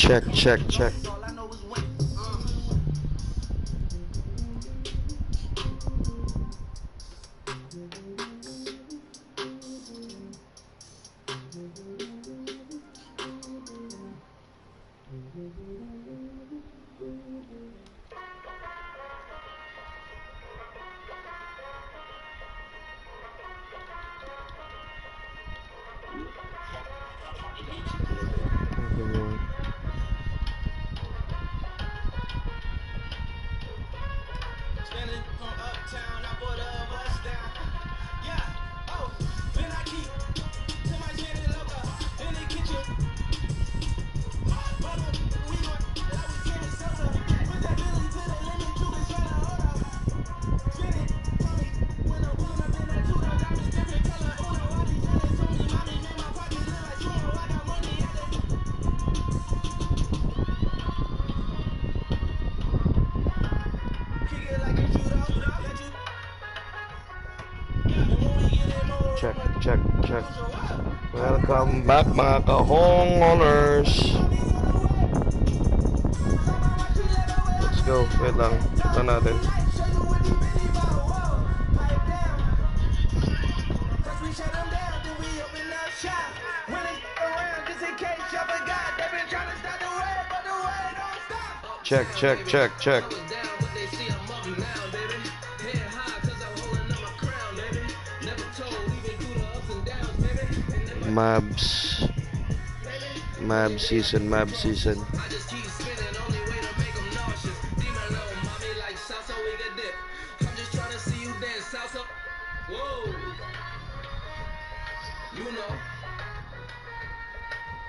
Check. Check. Welcome back mga ka-homeowners. Let's go. Wait lang. Kita natin. Check. Mavs season.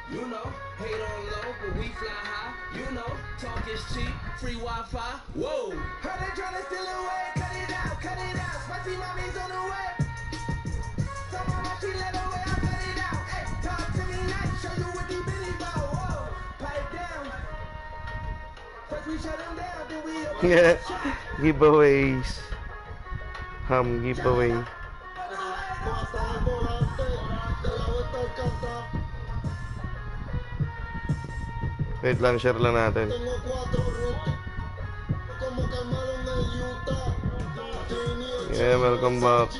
You know, hate on low, but we fly high. You know, talk is cheap, free Wi-Fi. Whoa! Heard they tryna steal away, cut it out. Spicy mommy's on the way. Tell mama she let away, I cut it out. Hey, talk to me nice, show you what you been about. Whoa, pipe down. First we shut them down, then we open Yeah, giveaways. Giveaway. Wait lang, share lang natin. Yeah, welcome back.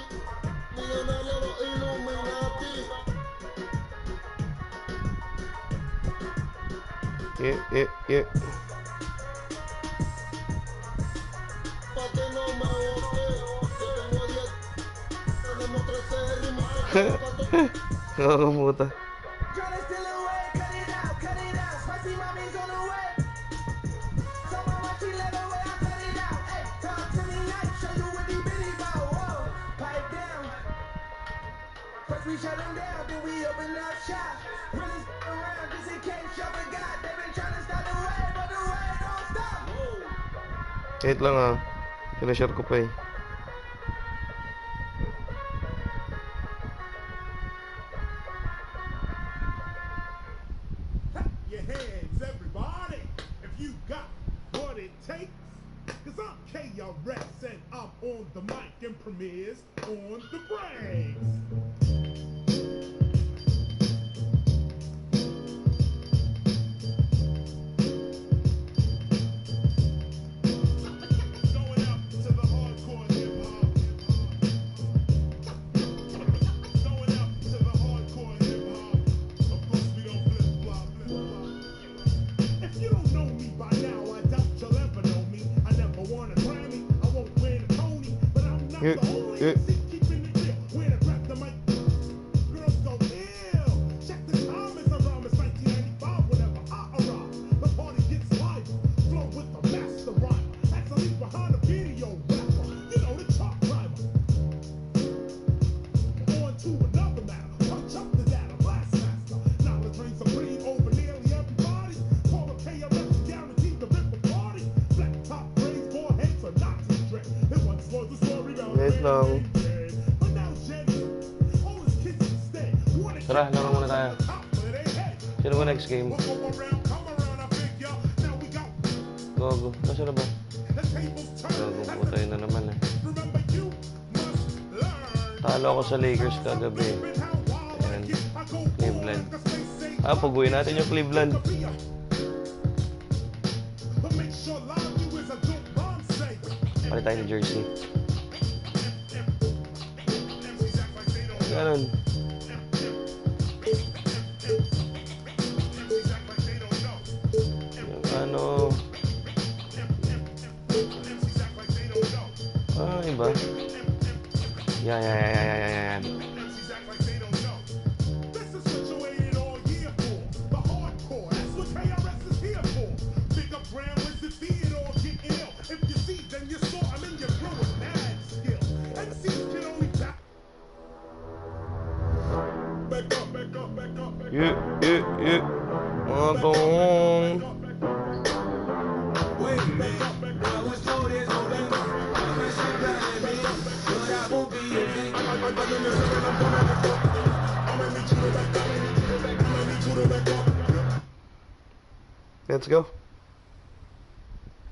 Yeah. Nakakamuta. We shut them down, then we open up shop. Really around just in case y'all forgot. They've been trying to start the way, but the way don't stop. Wait lang ah. Kinashare ko pa eh. Your hands, everybody, if you got what it takes. Cause I'm KRS and I'm on the mic and Premier's on the breaks. Tara, laro muna tayo. Sino ba next game? Gogo. Nasaan na ba? Gogo, putay na naman eh. Talo ako sa Lakers kagabi. Ayan. Cleveland. Puguin natin yung Cleveland. Palit tayo ng jersey. Ganun. Yung ano... iba. Yan. Yeah. Mga tong. Let's go.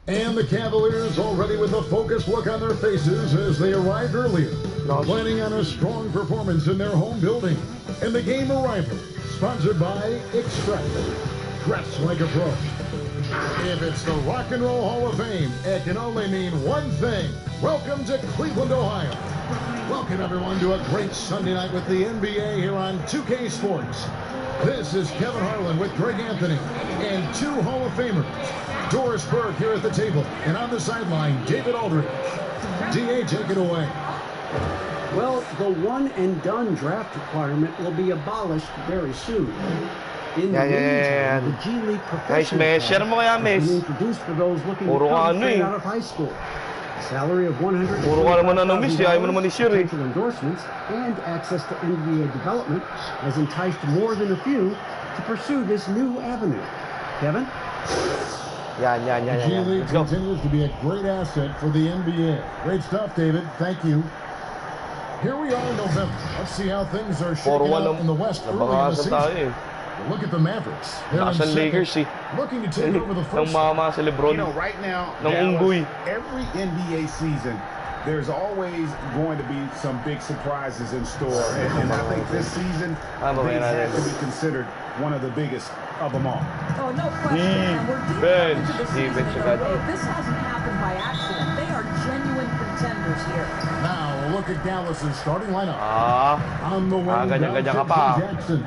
And the Cavaliers already with a focused look on their faces as they arrived earlier, planning on a strong performance in their home building. And the game arrival, sponsored by Extract. Dress like a pro. If it's the Rock and Roll Hall of Fame, it can only mean one thing. Welcome to Cleveland, Ohio. Welcome, everyone, to a great Sunday night with the NBA here on 2K Sports. This is Kevin Harlan with Greg Anthony and two Hall of Famers. Doris Burke here at the table, and on the sideline, David Aldridge. DA, take it away. Well, the one-and-done draft requirement will be abolished very soon. In the meantime, the G League professional has been introduced for those looking to come straight out of high school. A salary of $125,000, potential endorsements, and access to NBA development has enticed more than a few to pursue this new avenue. Kevin? The G League continues to be a great asset for the NBA. Great stuff, David. Thank you. Here we are in November. Let's see how things are shaking out in the West early in the season. Look at the Mavericks. They're in second, looking to take over the first. You know, right now, Dallas, every NBA season, there's always going to be some big surprises in store. And I think this season, they have to be considered one of the biggest of them all. Oh, no question. And we're deep into the season in a way. This hasn't happened by accident. They are genuine contenders here. Now, look at Dallas's starting lineup. On the wing, Jackson.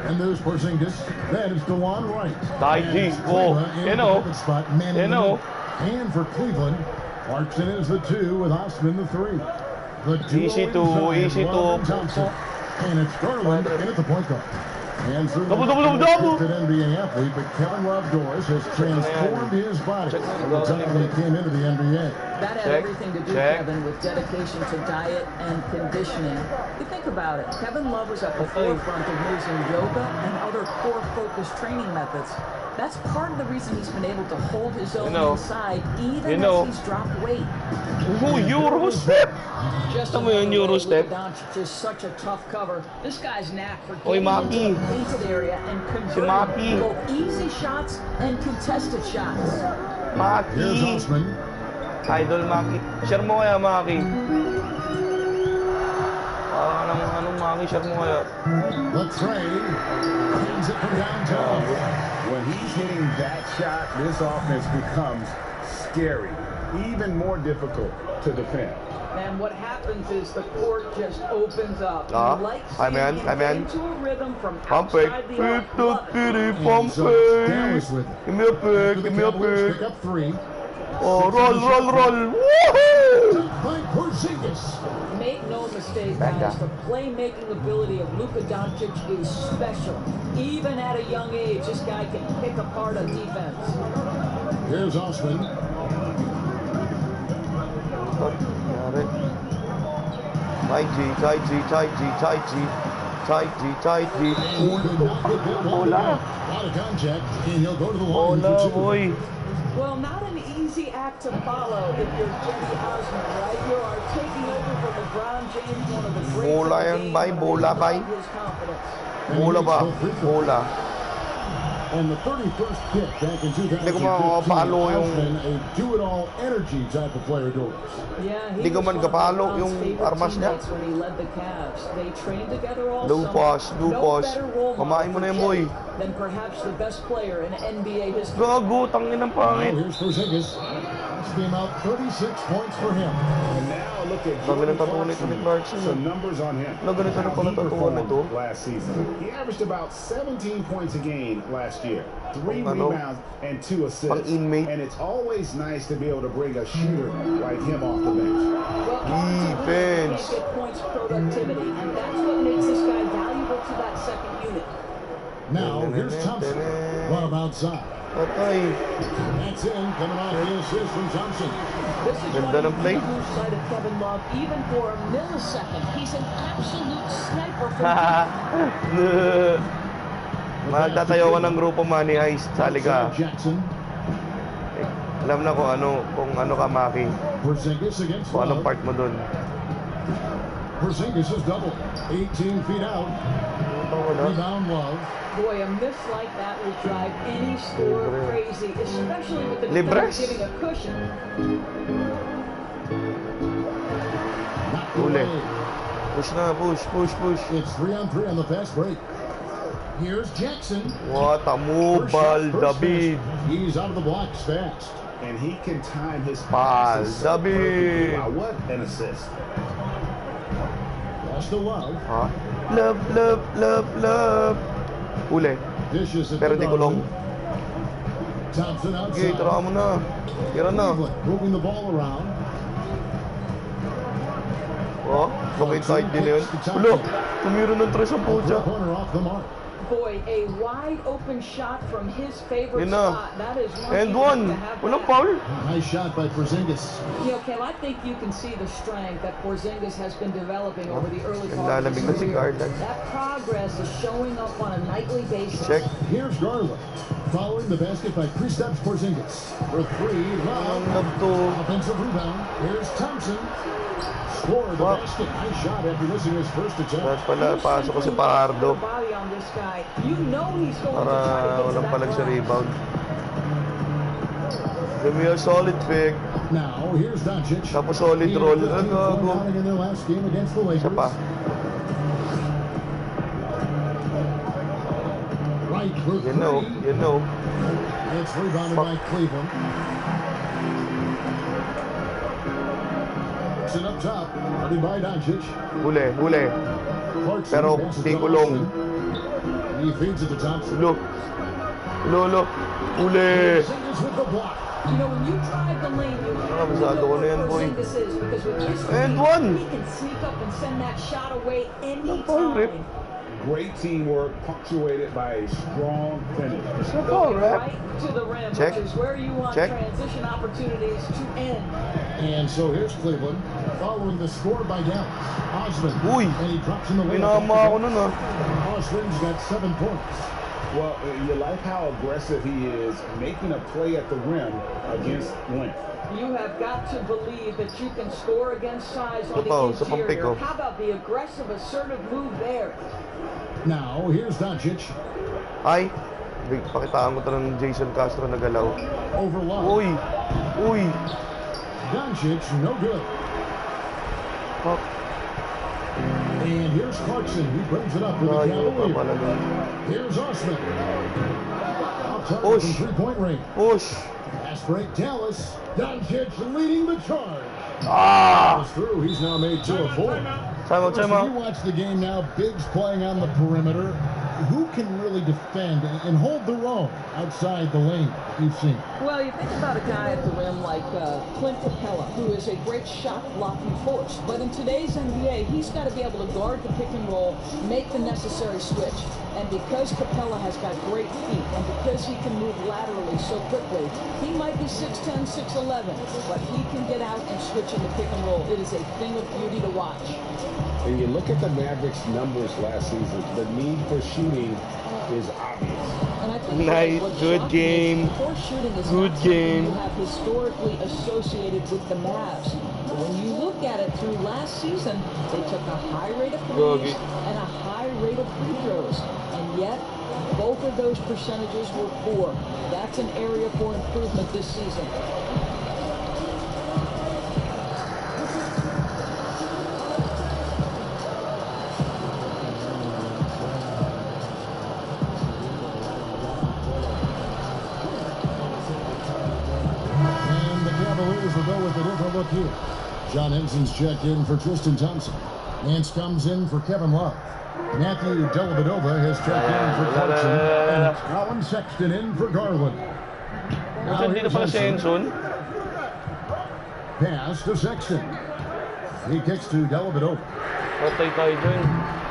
And there's Porzingis. That is DeLon Wright. And for Cleveland, Clarkson is the 2 with Osman the 3. The easy to. Thompson. And it's Garland in at the point guard. And through double. NBA athlete, but Kevin Love Doris has transformed his body from the time he came into the NBA. That had everything to do, Kevin, with dedication to diet and conditioning. You think about it. Kevin Love was at the forefront of using yoga and other core-focused training methods. That's part of the reason he's been able to hold his own inside, even as he's dropped weight. Eurostep! Just a Eurostep. Doncic is such a tough cover. This guy's knack for getting into the painted area and converting both easy shots and contested shots. Here's Osman. Idol Maki. Share mo kaya, Maki. Anong Maki, share mo kaya. Let's trade. Hands it from downtown. When he's hitting that shot, this offense becomes scary, even more difficult to defend. And what happens is the court just opens up. Into a rhythm from outside the arc. Give me a pick. Pick up 3. Oh, roll. Woohoo! Make no mistake, guys, the playmaking ability of Luka Doncic is special. Even at a young age, this guy can pick apart a defense. Here's Osman. Tight G. Hola. Out of contact, and he'll go to the line for 2. Boy. Well, not an easy act to follow if you're Jenny Osman, right? You are taking over for LeBron James, one of the greats of the game. His confidence. Bola. And the 31st pick back in 2015, Osman, a do-it-all energy type of player, Doris. Yeah, he was one of LeBron's favorite teammates when he led the Cavs. They trained together all summer. No better role model than perhaps the best player in NBA history. Gago, tangin ng pangit. Here's Porzingis. Mavericks came out 36 points for him. And now look at Jordan Clarkson. Some numbers on him. How he performed last season. He averaged about 17 points a game last year. 3 rebounds and 2 assists. And it's always nice to be able to bring a shooter like him off the bench. Defense. Get points productivity, and that's what makes this guy valuable to that second unit. Now here's Thompson. Love outside. That's in, coming off the assist from Thompson. This is why you lose sight of Kevin Love even for a millisecond. He's an absolute sniper for Magtatayo ko ng grupo Money Heist. Sali ka. Jackson. Alam na kung ano ka, Maki. Kung anong part mo dun. Porzingis is double. 18 feet out. Rebound Love. Boy, a miss like that will drive any scorer crazy, especially with the defense giving a cushion. Uli. Push na, push. It's 3-on-3 on the fast break. Here's Jackson. What a move, Bal David. He's out of the blocks fast. And he can time his passes. David. Wow, what an assist. That's the Love. Love. Uli. Pero di kulong. Thompson outside. Okay, tara mo na. Tira na. Moving the ball around. Oh, bakit side din yun? Ulo, tumiro ng 3 sa puja. Boy, a wide open shot from his favorite spot. That is one. Walang foul. Nice shot by Porzingis. You know, Kel, I think you can see the strength that Porzingis has been developing over the early part of his career. That progress is showing up on a nightly basis. Check. Here's Garland. Following the basket by Kristaps Porzingis. For 3, Love. Offensive rebound. Here's Thompson. Score the basket. Nice shot after missing his first attempt. That's pala, pasok ko si Pardo. Para walang palag sa rebound. Give me a solid pick. Now, here's Doncic. Tapos solid roll. In their last game against the Lakers. Isa pa. Right for 3. You know. It's rebounded by Cleveland. Up top, running by Doncic. Huli. Pero di kulong. He feeds it to Thompson. Look. Huli. You know, when you drive the lane, you Nakabasado ko na yan, boy. And one. He can sneak up and send that shot away anytime. Great teamwork, punctuated by a strong finish. Right to the rim, Check. which is where you want transition opportunities to end. And so here's Cleveland, following the score by Dallas. Osman. And he drops in the lane. Osman's got 7 points. Well, you like how aggressive he is, making a play at the rim against length. You have got to believe that you can score against size on the interior. How about the aggressive, assertive move there? Now, here's Doncic. Ay, pakitaan ko ito ng Jason Castro na galaw. Overload. Uy. Doncic, no good. And here's Clarkson. He brings it up with the Cavaliers. Here's Osman. Push. From 3-point range. Push. Fast break, Dallas. Doncic leading the charge. Through. He's now made 2 of 4. If you watch the game now, Biggs playing on the perimeter. Who can really defend and hold their own outside the lane you've seen? Well, you think about a guy at the rim like Clint Capella, who is a great shot-blocking force. But in today's NBA, he's got to be able to guard the pick and roll, make the necessary switch. And because Capella has got great feet, and because he can move laterally so quickly, he might be 6'10", 6'11", but he can get out and switch in the pick and roll. It is a thing of beauty to watch. And you look at the Mavericks' numbers last season, the need for shooting is obvious. And I think nice, good game. Good game. You have historically associated with the Mavs. But when you look at it through last season, they took a high rate of threes and a high rate of free throws. And yet, both of those percentages were poor. That's an area for improvement this season. go with a different look here. John Henson's checked in for Tristan Thompson. Nance comes in for Kevin Love. Matthew Dellavedova has checked in for Clarkson. And Colin Sexton in for Garland. Now here's Henson. Pass to Sexton. He kicks to Dellavedova.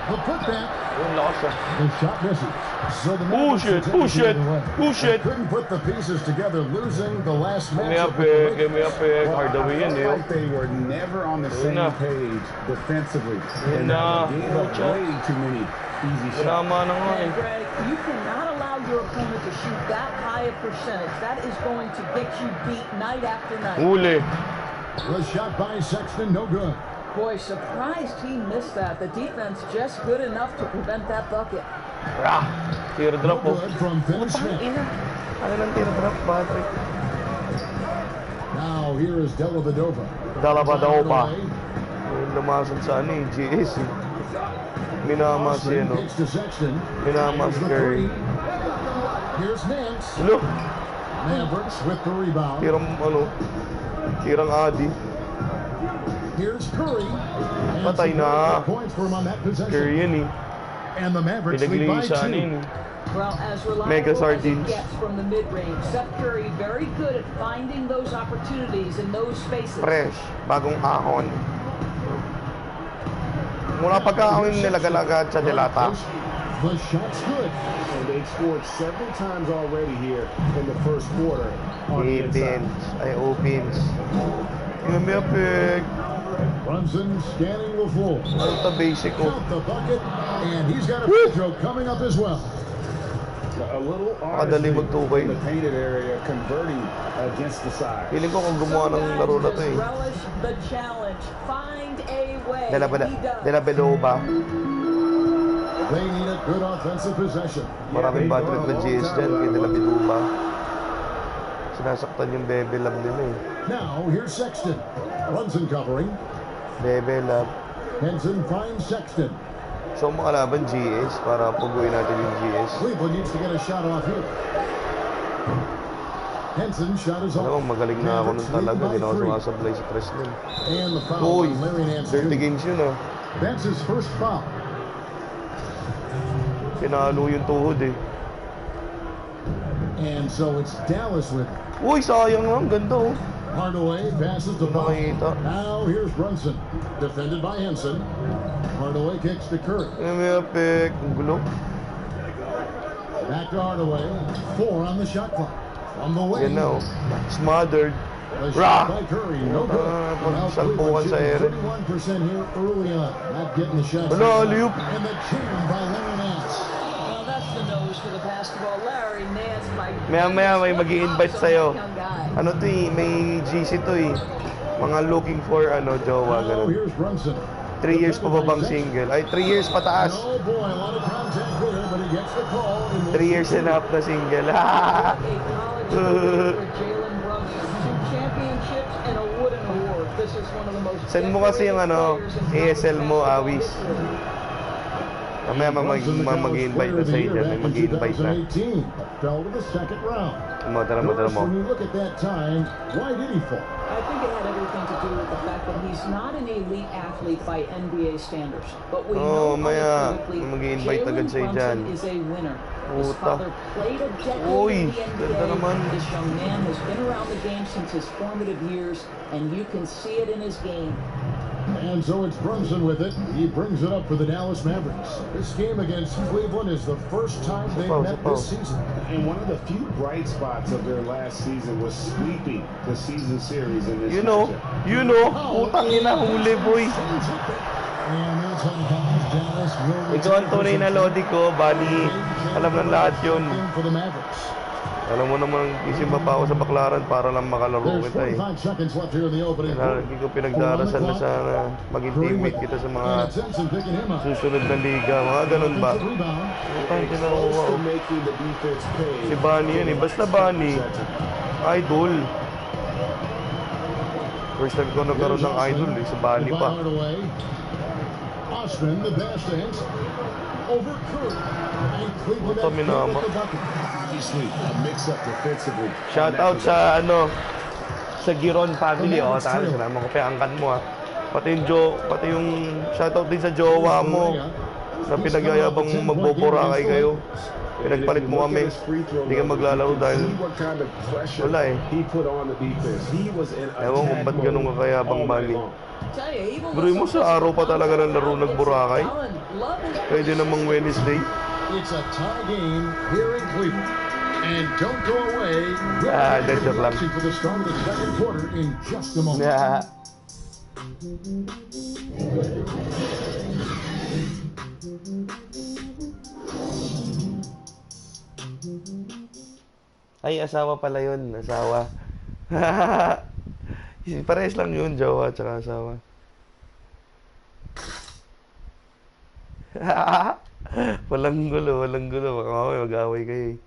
The putback. The shot misses. So the push it. Couldn't put the pieces together, losing the last match. Give me a pick. Hardaway like they were never on the same page defensively. And gave up way too many easy shots. And Greg, you cannot allow your opponent to shoot that high a percentage. That is going to get you beat night after night. The shot by Sexton, no good. Boy, surprised he missed that. The defense just good enough to prevent that bucket. Teardrop po. From Finney Smith. Ano ng teardrop, Patrick? Now here is Dellavedova. Lumasan sa ano eh, GS eh. Minamas yan, no? Minamas Curry. Here's Nance. Look. Mavericks with the rebound. Tirang Adi. Here's Curry. Patay na. Curry yan eh. And the Mavericks lead by 2. Well, as reliable as it gets from the mid-range, Seth Curry very good at finding those opportunities in those spaces. Fresh, bagong ahon. Mula pagkakawin nila galagad sa delata. The shot's good. And they've scored several times already here in the first quarter. Opens. Give me a pick. Brunson scanning the floor. Ano ito basic ko? Count the bucket, and he's got a free throw coming up as well. A little artistry in the painted area, converting against the side. Feeling ko kung gumawa ng laro na ito eh. Dellavedova. They need a good offensive possession. Maraming bad trip na GS dyan kay Dellavedova. Sinasaktan yung Bebe Lab nila eh. Now, here's Sexton. Brunson covering. Bebe Lab. Henson finds Sexton. So mga laban GS para puguin natin yung GS. Cleveland needs to get a shot off here. Henson shot is off. Magaling na ako nun talaga. Hindi na ako sumasablay sa tres nun. And the foul on Larry Nance. 30 games yun ah. That's his first foul. Pinalo yung tuhod eh. And so it's Dallas with it. Uy, sayang nga. Ang ganda oh. Hardaway passes the ball. Now here's Brunson. Defended by Henson. Hardaway kicks to Curry. May pick. Ang gulo. Back to Hardaway. 4 on the shot clock. From the way. Yan na oh. Smothered. Shot by Curry. No good. Salpukan sa ere. 31% here early on. Not getting the shot. Ano, alley-oop. And the jam by Larry Nance. Well, that's the nose for the basketball. Larry Nance might... Maya may mag-i-invite sa'yo. Ano to eh, may GC to eh. Mga looking for ano, jowa, gano'n. 3 years pa babang single. Ay, 3 years pataas. 3 years and a half na single. Send mo kasi yung ano, ASL mo, Awis. Mamaya mag-i-invite na sa'yo dyan. May mag-i-invite na. Madara mo. I think it had everything to do with the fact that he's not an elite athlete by NBA standards. But we know unequivocally Jalen Brunson is a winner. His father played a decade in the NBA. This young man has been around the game since his formative years, and you can see it in his game. And so it's Brunson with it. He brings it up for the Dallas Mavericks. This game against Cleveland is the first time they've met this season. And one of the few bright spots of their last season was sweeping the season series in this matchup. You know, putang ina, huli boy. Ikaw ang tunay na lodi ko, Bani. Alam ng lahat yun. Alam mo naman, isimba pa ako sa baklaran para lang makalaro kita eh. Hindi ko pinagdarasal na sana maging teammate kita sa mga susunod na liga. Mga ganun ba? Ang tinakuha ko. Si Bani yun eh. Basta Bani, idol. First time ko nagkaroon ng idol eh. Si Bani pa. Puta minama. A mix-up defensively. Shout out sa ano, Sa Giron family, talo sinama ko pa angkan mo Pati yung shoutout din sa jowa mo na pinagyayabang magboborakay kayo. Pinagpalit mo kami. Hindi ka maglalaro dahil wala Ewan kung ba't ganun ka kayabang Bani. Bro mo sa araw pa talaga ng laro nagborakay. Pwede namang Wednesday. It's a tie game here in Cleveland. And don't go away. That's it lang. For the start of the second quarter in just a moment. Ay, asawa pala yun. Asawa. Parehas lang yun, jowa at saka asawa. Walang gulo. Baka mag-away kayo.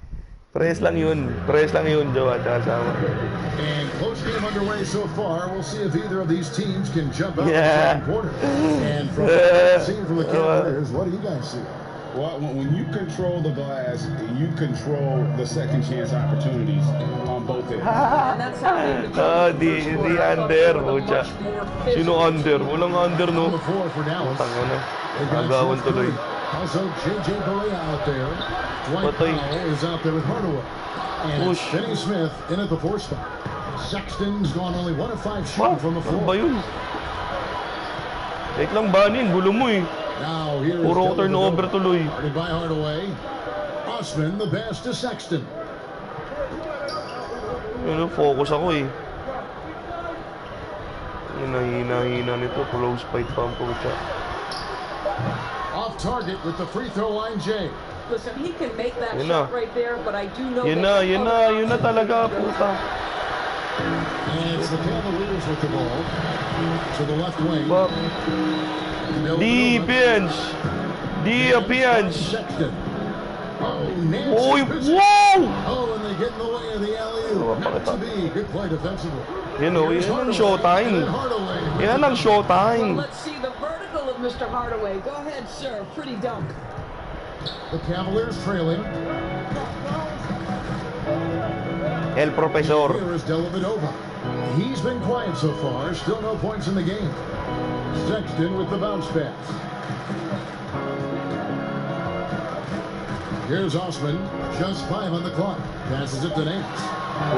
Parehas lang yun, jowa at asawa. And close game underway so far. We'll see if either of these teams can jump out in the second quarter. And from the Cavaliers, what do you guys see? Well, when you control the glass, you control the second chance opportunities on both ends. Di under, Bocha. Sino under? Walang under, no? Tanga na. Agawan tuloy. Also, J.J. Barea out there. Dwight Powell is out there with Hardaway. And Finney Smith in at the 4 spot. Sexton's gone only 1 of 5 shooting from the floor. Ano ba yun? Wait lang, Bani. Gulo mo Now, here is puro turnover tuloy. Started by Hardaway. Osman, the pass to Sexton. Focus ako Hina nito. Close fight pa ang pucha. Off target with the free throw line, Jay. Listen, he can make that shot right there, but I do know yun na talaga, puta. And it's the Cavaliers with the ball to the left wing. Defense! Sexton. Oy, wow! Oh, and they get in the way of the alley-oop. Not to be. Good play defensively. Yan ang showtime. Yan ang showtime. Well, let's see the vertical of Mr. Hardaway. Go ahead, sir. Pretty dunk. The Cavaliers trailing. El Profesor. Here is Dellavedova. He's been quiet so far. Still no points in the game. Sexton with the bounce pass. Here's Osman. Just 5 on the clock. Passes it to Nance.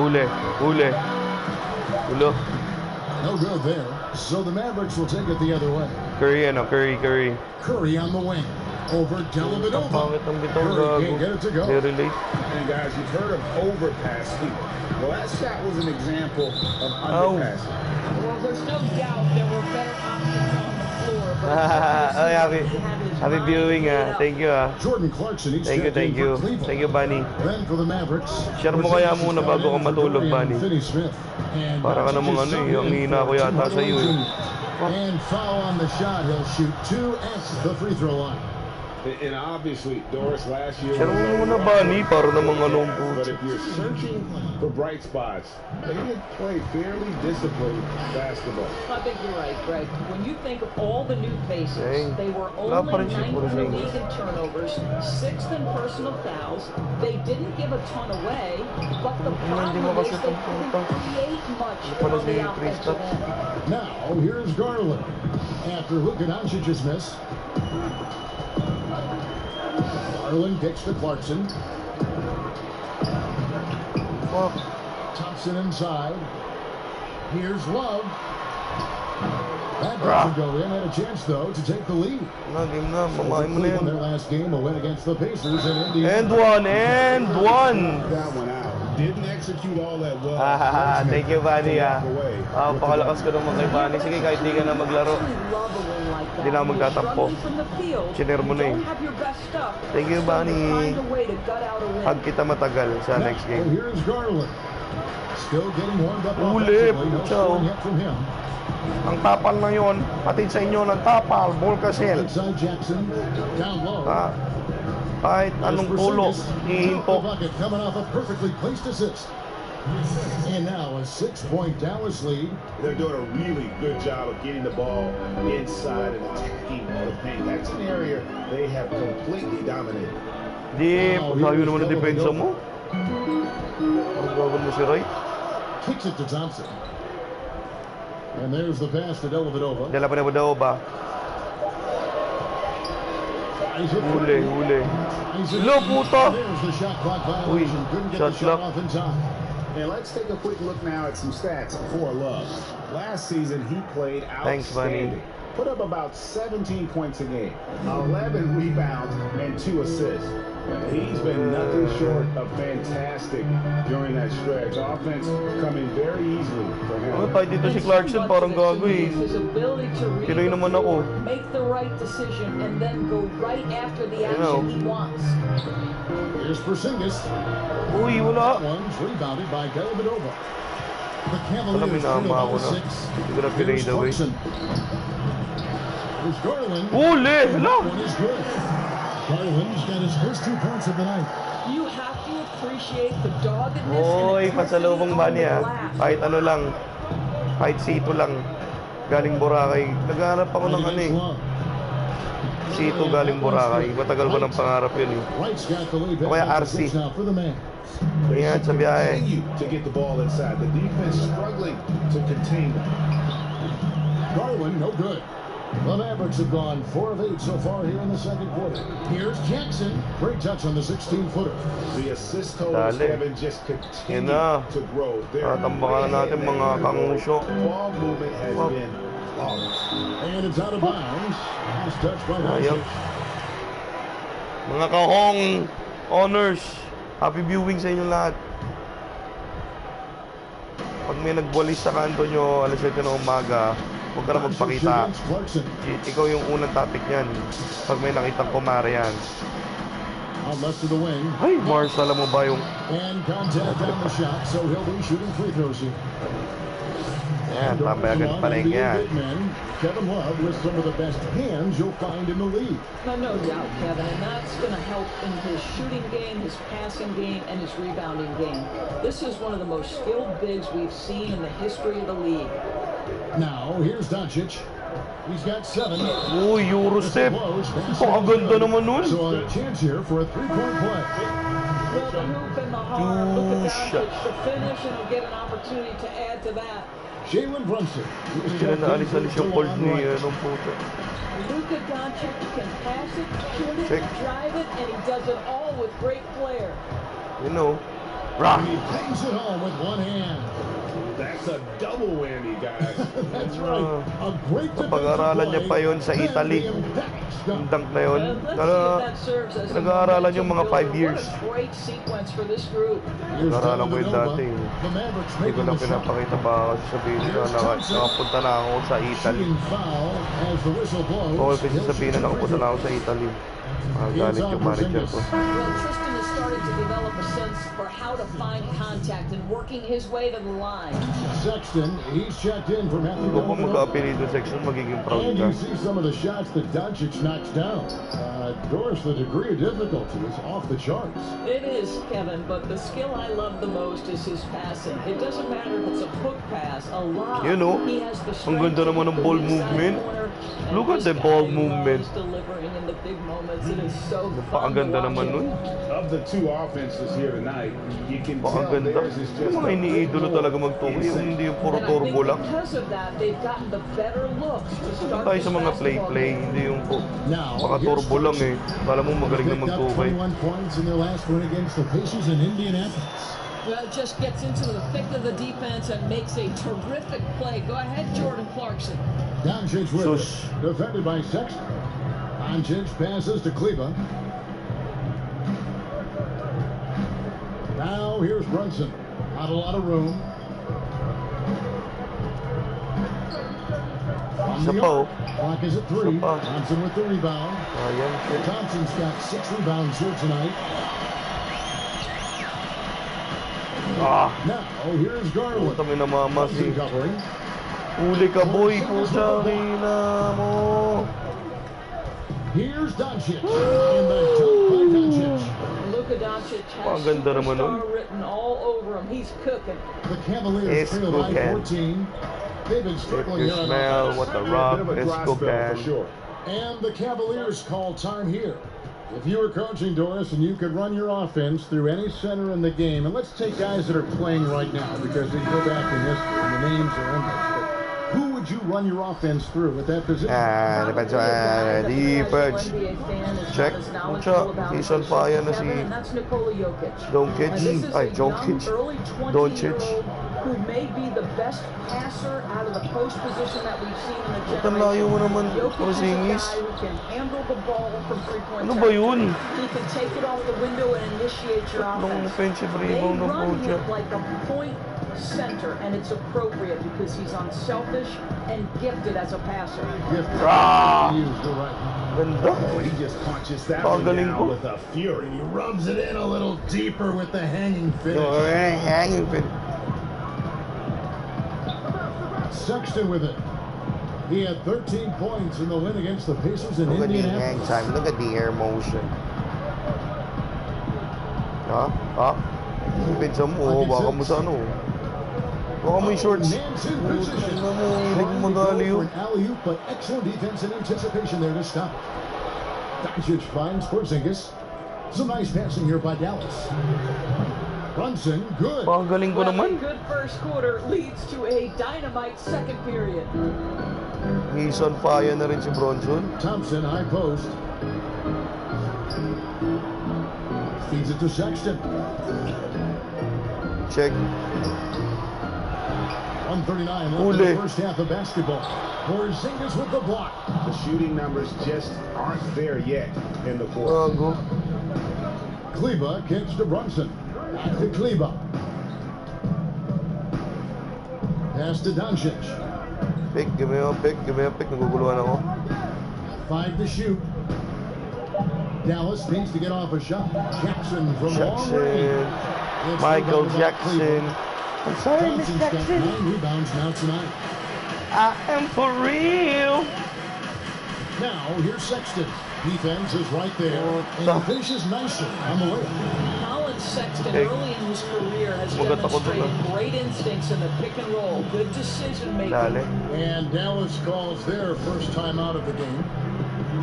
Ule. Ulo. No good there. So the Mavericks will take it the other way. Curry. Curry on the wing. Over Dellavedova. Curry can't get it to go. And guys, you've heard of overpassing. Well, that shot was an example of underpassing. Well, there's no doubt there were better options on the floor. But happy viewing. Thank you. Jordan Clarkson each Thank you. Thank you, Bunny. Then for the Mavericks. Share mo kaya muna bago ka matulog, Bunny. Para ka namang ang hina ko yata sa iyo And foul on the shot. He'll shoot 2 at the free throw line. And obviously, Doris, last year. Share mo muna, Bunny, para namang anong But if you're searching for bright spots, they did play fairly disciplined basketball. I think you're right, Greg. When you think of all the new faces, they were only 9th in the league in turnovers, 6th in personal fouls. They didn't give a ton away, but the problem is they couldn't create much on the offensive end. Now, here's Garland. After Luka Doncic's miss. Garland gets to Clarkson. Thompson inside. Here's Love. That doesn't go in. Had a chance, though, to take the lead. Mamahin Their last game, a win against the Pacers in Indiana. And one. That one out. Didn't execute all that well. Thank you, Bunny. Pakalakas ko naman kay Bunny. Sige, kahit di ka na maglaro. Hindi na ako magtatampo. Chiner mo na Thank you, Bunny. Hug kita matagal sa next game. Here's Garland. Still getting warmed up. Uli, ciao. Ang tapal na yon. Patid sa inyo ng tapal. Volcasel. Kahit anong pulo, hihinto. Coming off a perfectly placed assist. And now a 6-point Dallas lead. They're doing a really good job of getting the ball inside and attacking the paint. That's an area they have completely dominated. Pagsayo naman ang depensa mo. Ang gawin mo si Ray. Kicks it to Thompson. And there's the pass to Dellavedova. Dellavedova. Huli. Lo, puto! Uy, shot clock. And let's take a quick look now at some stats for Love. Last season, he played outstanding. Put up about 17 points a game, 11 rebounds, and 2 assists. He's been nothing short of fantastic during that stretch. Offense coming very easily for him. Oh, tayo dito si Clarkson, parang gago eh. Pinoy naman ako. Make the right decision and then go right after the action he wants. Here's Porzingis. Uy, wala. One's rebounded by Dellavedova. The Cavaliers trail by 6. Here's Clarkson. Here's Garland. Uli! Hello! One is good. Garland's got his first 2 points of the night. You have to appreciate the doggedness. Oy, pasalubong ba niya? Kahit ano lang. Kahit sito lang. Galing Boracay. Naghahanap ako ng ano eh. Sito galing Boracay. Matagal ko ng pangarap yun eh. O kaya RC. Ingat sa biyahe. To get the ball inside. The defense struggling to contain them. Garland, no good. The Mavericks have gone 4 of 8 so far here in the second quarter. Here's Jackson. Great touch on the 16-footer. The assist totals, Kevin, just continue to grow. Tatambakan natin mga kangusyo. Ball movement has been flawless. And it's out of bounds. Last touch by Doncic. Mga kahong honors. Happy viewing sa inyong lahat. Pag may nagwalis sa kanto nyo, alas 7 ng umaga, huwag ka na magpakita. Ikaw yung unang topic niyan. Pag may nakitang kumare yan. Ay, Mars, alam mo ba yung... And contact on the shot, so he'll be shooting free throws here. Yan, tambayagan pa rin yan. Kevin Love with some of the best hands you'll find in the league. No doubt, Kevin, and that's going to help in his shooting game, his passing game, and his rebounding game. This is one of the most skilled bigs we've seen in the history of the league. Now, here's Doncic. He's got 7. Uy, Eurostep. Pakaganda naman nun. So a chance here for a 3-point play. Well, the hoop and the heart. Look at Doncic to finish, and he'll get an opportunity to add to that. Jalen Brunson. Sila naalis-alis yung cold ni anong puto. Luka Doncic can pass it, shoot it, drive it, and he does it all with great flair. You know, rock. He bangs it home with one hand. That's a double whammy, guys. That's right. A great pag-aaralan niya pa yun sa Italy. Yung dunk na yun. Nag-aaralan yung mga 5 years. Nag-aaralan ko yun dati. Hindi ko lang pinapakita pa kasi sabihin na nakapunta na ako sa Italy. Okay, kasi sabihin na nakapunta na ako sa Italy. Galit yung manager ko. Tristan is starting to develop a sense for how to find contact and working his way to the line. Sexton, he's checked in for Matthew. Kung magka-apelido Sexton, magiging proud ka. And you see some of the shots that Doncic knocks down. Doris, the degree of difficulty is off the charts. It is, Kevin, but the skill I love the most is his passing. It doesn't matter if it's a hook pass, a lob. You know, ang ganda naman ng ball movement. Look at the ball movement. Delivering in the big moments. It is so Ang fun ganda naman nun. Of the two offenses here tonight, you can tell theirs is just yung mga iniidolo talaga magtukoy, yung hindi yung puro turbo lang. Tayo sa mga play-play, hindi yung mga turbo lang eh. Kala mo magaling na magtukay. 21 points in their last win against the Pacers in Indianapolis. Well, just gets into the thick of the defense and makes a terrific play. Go ahead, Jordan Clarkson. Doncic with it, defended by Sexton. Doncic passes to Kleba. Now here's Brunson. Not a lot of room. Clock is at 3. Thompson with the rebound. Thompson's got 6 rebounds here tonight. Now here's Garland. Kami na mamasi. Uli ka boy, pucha kina mo. Here's Doncic. And the dunk by Doncic. Luka Doncic has superstar written all over him. He's cooking. The Cavaliers trail by 14. They've been struggling here. Smell what the rock is cooking. And the Cavaliers call time here. If you were coaching, Doris, and you could run your offense through any center in the game, and let's take guys that are playing right now because they go back in history and the names are endless. But who would you run your offense through at that position? Defense. Check. He's on fire na si Doncic. Ay, Jokic. Doncic. Who may be the best passer out of the post position that we've seen in the generation. Layo mo naman, Porzingis. Who can handle the ball from three-point ano ba yun? He can take it off the window and initiate your offense. Offensive They rebound ng run Pocha. him like a point center, and it's appropriate because he's unselfish and gifted as a passer. Ganda. He just punches that one down with a fury. He rubs it in a little deeper with the hanging finish. Hanging finish. Sexton with it. He had 13 points in the win against the Pacers in Indianapolis. Look at the hang time. Look at the air motion. Pinsa mo. Baka mo sa ano. Baka mo yung shorts. Hilig mo magali yun. Alley-oop, but excellent defense and anticipation there to stop. Doncic finds Porzingis. Some nice passing here by Dallas. Brunson, good. Pagaling ko naman. Good first quarter leads to a dynamite second period. He's on fire na rin si Bronson. Thompson, high post. Feeds it to Sexton. Check. 139 left in the first half of basketball. Porzingis with the block. The shooting numbers just aren't there yet in the fourth. Kleba kicks to Brunson. Back to Kleba. Pass to Doncic. Give me a pick. Naguguluhan ako. 5 to shoot. Dallas needs to get off a shot. Jackson from long range. Michael Jackson. I'm sorry, Miss Jackson. 9 rebounds now tonight. I am for real. Now, here's Sexton. Defense is right there. And he finishes nicely on the way. Colin Sexton, early in his career, has demonstrated great instincts in the pick and roll. Good decision making. And Dallas calls their first time out of the game.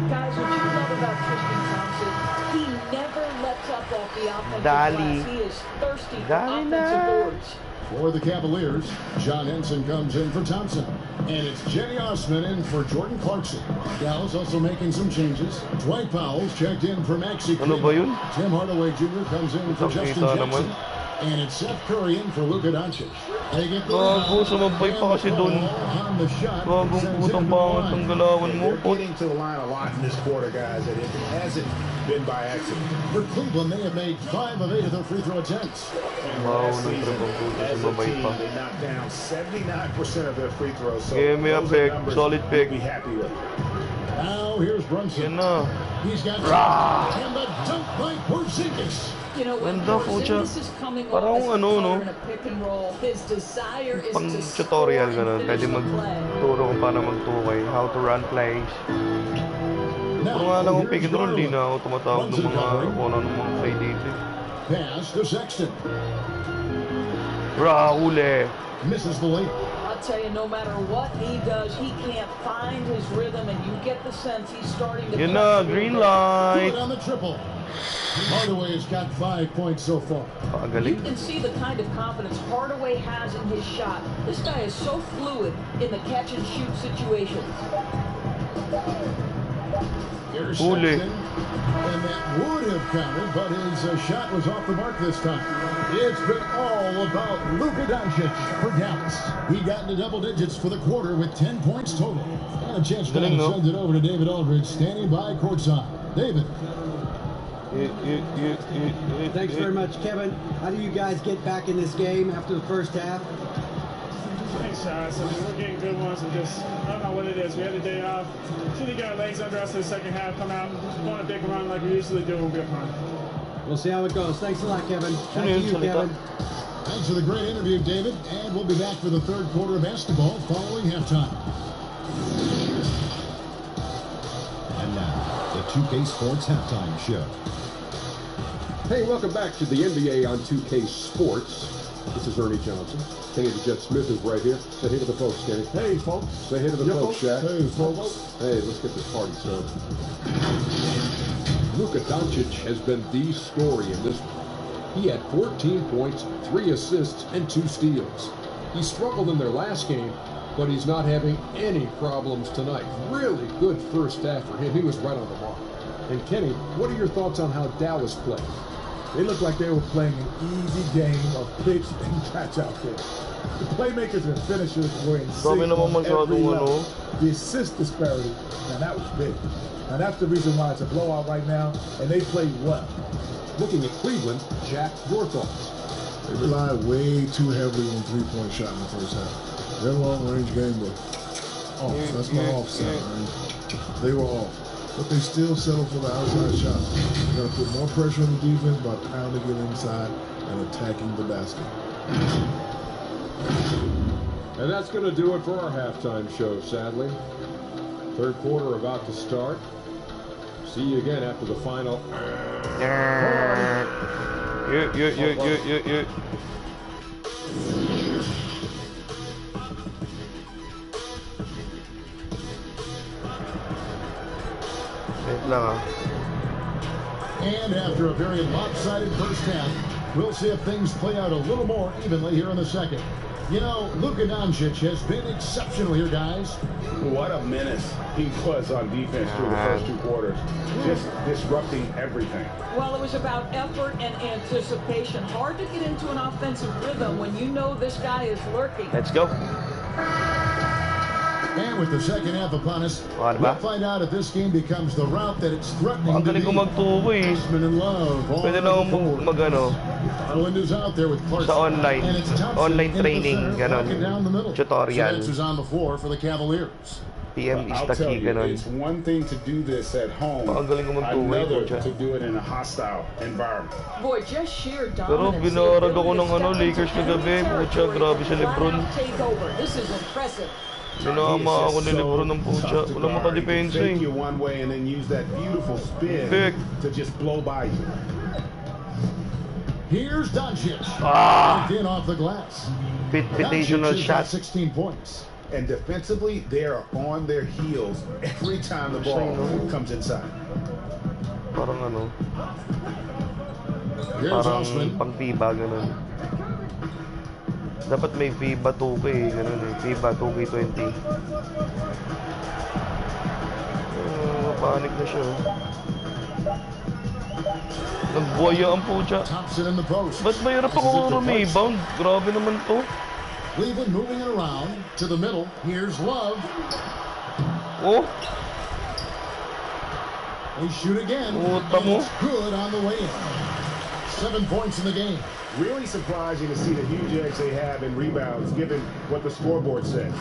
Guys, what you love about Tristan Thompson, he never lets up off the offensive glass. He is thirsty for offensive boards. For the Cavaliers, John Henson comes in for Thompson. And it's Jenny Osman in for Jordan Clarkson. Dallas also making some changes. Dwight Powell's checked in for Maxi Kleber. Tim Hardaway Jr. comes in for Justin Jackson. And it's Seth Curry in for Luka Doncic. They get the sumabay pa kasi doon. Putang pangat ang galawan mo. They're getting to the line a lot in this quarter, guys, and it hasn't been by accident. For Cleveland, they have made 5 of 8 of their free throw attempts. Last season, as a team, they knocked down 79% of their free throws. So give me a pick, solid pick. Be happy with it. Now here's Brunson. He's got and the dunk by Porzingis. You know, when Porzingis is coming off in a pick and roll, his desire is to tutorial ganun. Pwede magturo kung paano magtukay, how to run plays. Kung nga lang kung pick and roll, di na ako tumatawag ng mga play dito. Pass to Sexton. Uli. Misses the lead. I'll tell you, no matter what he does, he can't find his rhythm, and you get the sense he's starting to. Green light. Good on the triple. Hardaway has got 5 points so far. You can see the kind of confidence Hardaway has in his shot. This guy is so fluid in the catch and shoot situations. Here's Sexton, and that would have counted, but his shot was off the mark this time. It's been all about Luka Doncic for Dallas. He got into double digits for the quarter with 10 points total. And a chance to send it over to David Aldridge, standing by courtside. David. Thanks very much, Kevin. How do you guys get back in this game after the first half? Thanks, Josh. I mean, we're getting good ones and just, I don't know what it is. We had a day off. Should have got our legs under us in the second half, come out, just want a big run like we usually do. We'll be fine. We'll see how it goes. Thanks a lot, Kevin. Back to you, Kevin. Thanks for the great interview, David. And we'll be back for the third quarter of basketball following halftime. And now, the 2K Sports Halftime Show. Hey, welcome back to the NBA on 2K Sports. This is Ernie Johnson. Kenny the Jet Smith is right here. Say hey to the folks, Kenny. Hey, folks. Say hey to the folks, Shaq. Hey, folks. Hey, let's get this party started. Luka Doncic has been the story in this one. He had 14 points, 3 assists, and 2 steals. He struggled in their last game, but he's not having any problems tonight. Really good first half for him. He was right on the mark. And Kenny, what are your thoughts on how Dallas played? They looked like they were playing an easy game of pitch and catch out there. The playmakers and finishers were in sync on every level. The assist disparity, now that was big. Now that's the reason why it's a blowout right now, and they played well. Looking at Cleveland, Jack, your thoughts? They relied way too heavily on three-point shot in the first half. Their long-range game was off. That's my offset, man. They were off. But they still settled for the outside shot. They're going to put more pressure on the defense by pounding it inside and attacking the basket. And that's going to do it for our halftime show, sadly. Third quarter about to start. See you again after the final. And after a very lopsided first half, we'll see if things play out a little more evenly here in the second. You know, Luka Doncic has been exceptional here, guys. What a menace he was on defense through the first two quarters. Just disrupting everything. Well, it was about effort and anticipation. Hard to get into an offensive rhythm when you know this guy is lurking. Let's go. And with the second half upon us, we'll find out if this game becomes the route that it's threatening to be. Osman and Love on the board. Garland is out there with Clarkson. Sa online training, ganon. Tutorial. So on the floor for the Cavaliers. PM is I'll the tell key, you, ganon. it's one thing to do this at home, another to do it in a hostile environment. Boy, just sheer Pero dominance. binarag ako ng Lakers kagabi. Pucha, grabe si Lebron. This is impressive. Binama ako ni Lebron ng pucha. Walang makadepensa eh. You one way and then use that beautiful spin to just blow by you. Here's Doncic. In off the glass. Pitational shot. 16 points. And defensively, they are on their heels every time the ball comes inside. Parang ano. Parang pang FIBA ganun. Dapat may FIBA 2K ganun eh. FIBA 2K20. Panik na siya. Nagbuhaya ang pucha. Ba't mahirap ako rebound? Grabe naman to. Cleveland moving it around to the middle. Here's Love. Oh. They shoot again. It's good on the way in. 7 points in the game. Really surprising to see the huge edge they have in rebounds, given what the scoreboard says.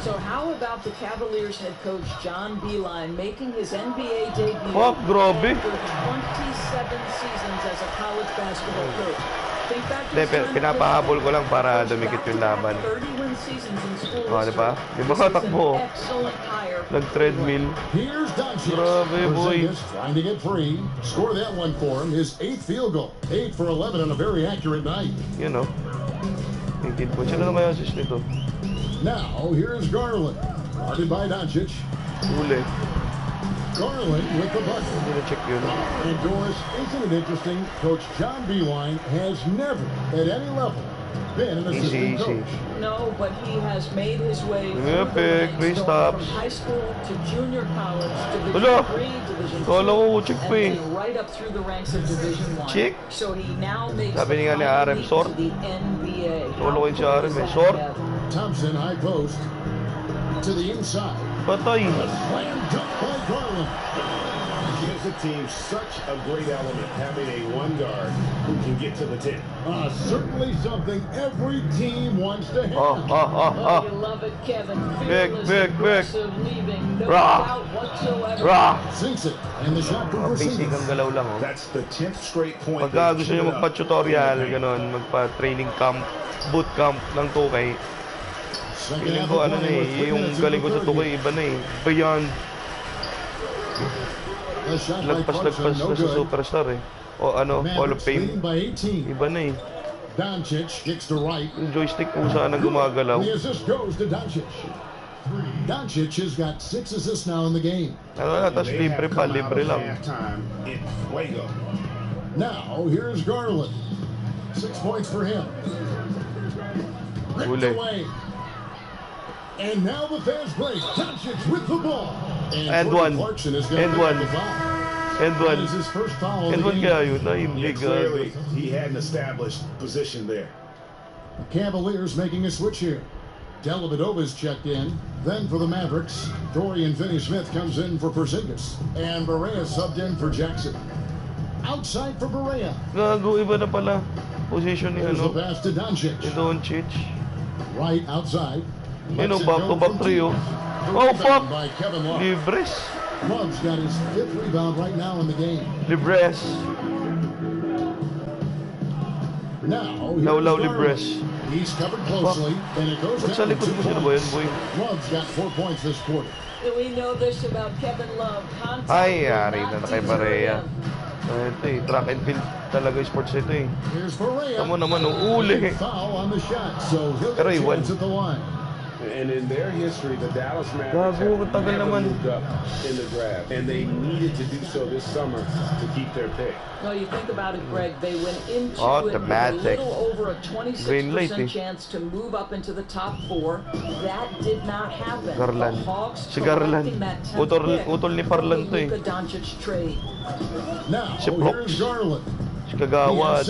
So how about the Cavaliers head coach John Beilein making his NBA debut after 27 seasons as a college basketball coach? Pinapahabol ko lang para dumikit yung laban. Diba? Diba katakbo? Nag-treadmill. Grabe, boy. Trying to get free. Score that one for him. His 8th field goal. 8 for 11 on a very accurate night. You know. Higit po. Sino na may assist nito? Now, here's Garland. Guarded by Doncic. Uli. Garland with the bucket. And Doris, isn't it interesting? Coach John Beilein has never, at any level, been an assistant coach. No, but he has made his way from high school to junior college, Division III, Division II, and right up through the ranks of Division I. So he now makes the to the NBA. Thompson, high post, to the inside. Patay. Slam dunk by Garland. Gives the team such a great element, having a one guard who can get to the 10. Certainly something every team wants to have. You love it, Kevin. Big. Leaving, no doubt whatsoever. Sinks it, and the shot from basic ang galaw lang, oh. That's the 10th straight point. Pagka gusto nyo magpa-tutorial, gano'n, magpa-training camp, boot camp ng 2K, feeling ko ano na eh, yung galing ko sa 2K, iba na eh. Beyond. Lagpas na sa superstar eh. O ano, Hall of Fame. Iba na eh. Yung joystick kung saan ang gumagalaw. The assist goes to Doncic. Doncic has got 6 assists now in the game. Tapos libre pa, libre lang. Now, here's Garland. 6 points for him. Uli. And now the fast break. Doncic with the ball. And one. And one. And one. His first foul. And one kaya yun. Clearly, he had an established position there. The Cavaliers making a switch here. Dellavedova's checked in. Then for the Mavericks, Dorian Finney-Smith comes in for Porzingis. And Barea subbed in for Jackson. Outside for Barea. Gago, iba na pala. Position ni There's the pass to Doncic. Doncic. Right outside. Back-to-back trio. Oh, fuck! Libres. Love's got his 5th rebound right now in the game. Libres. Now, Law Libres. He's covered closely, and it goes down to 2 points. Love's got 4 points this quarter. Do we know this about Kevin Love? Ay, yari na kay Barea. Ito eh, track and field talaga yung sports ito eh. Tama naman, uli. Pero iwan. And in their history, the Dallas Mavericks have never moved up in the draft, and they needed to do so this summer to keep their pick. No, you think about it, Greg. They went into it with a little over a 26% chance to move up into the top 4. That did not happen. Garland. The Hawks Si Garland. Utol ni Parlan to eh. Si Brooks. Si Kagawad.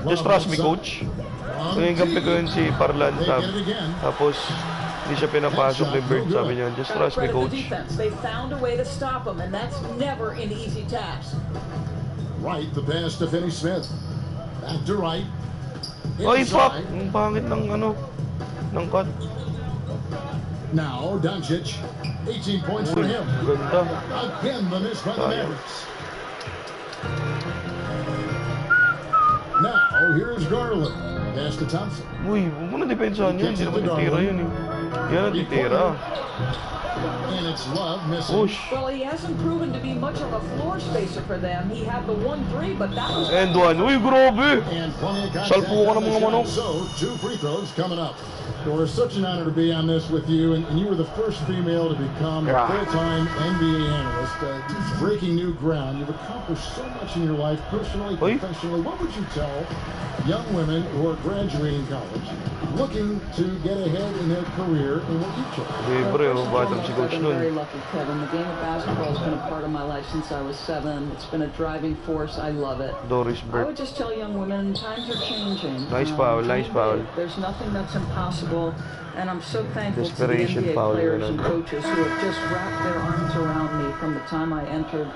Just trust me, coach. Ngayong gabi ko yun si Parlan. Tapos, hindi siya pinapasok ni Bird. Sabi niya, just trust me, coach. They found a way to stop him, and that's never an easy task. Right, the pass to Finney-Smith. Back to right. Ay, fuck! Ang pangit ng ng cut. Now, Doncic. 18 points for him. Ganda. Again, the miss by the Mavericks. Now, here's Garland. Pass to Thompson. Uy, huwag mo na depensahan yan. Hindi naman titira yun eh. Yan ang titira. And it's Love missing. Push. Well, he hasn't proven to be much of a floor spacer for them. He had the 1-3, but that was... And one. Uy, grabe! Salpo ka ng mga manok. So, 2 free throws coming up. Well, it's such an honor to be on this with you, and you were the first female to become a full-time NBA analyst. Breaking new ground. You've accomplished so much in your life, personally, professionally. What would you tell young women who are graduating college, looking to get ahead in their career, and what you tell? I've been very lucky, Kevin. The game of basketball has been a part of my life since I was 7. It's been a driving force. I love it. Doris I Bird. would just tell young women, times are changing. Nice foul, nice foul. There's nothing that's impossible, and I'm so thankful to the Desperation NBA foul, players and coaches who have just wrapped their arms around me from the time I entered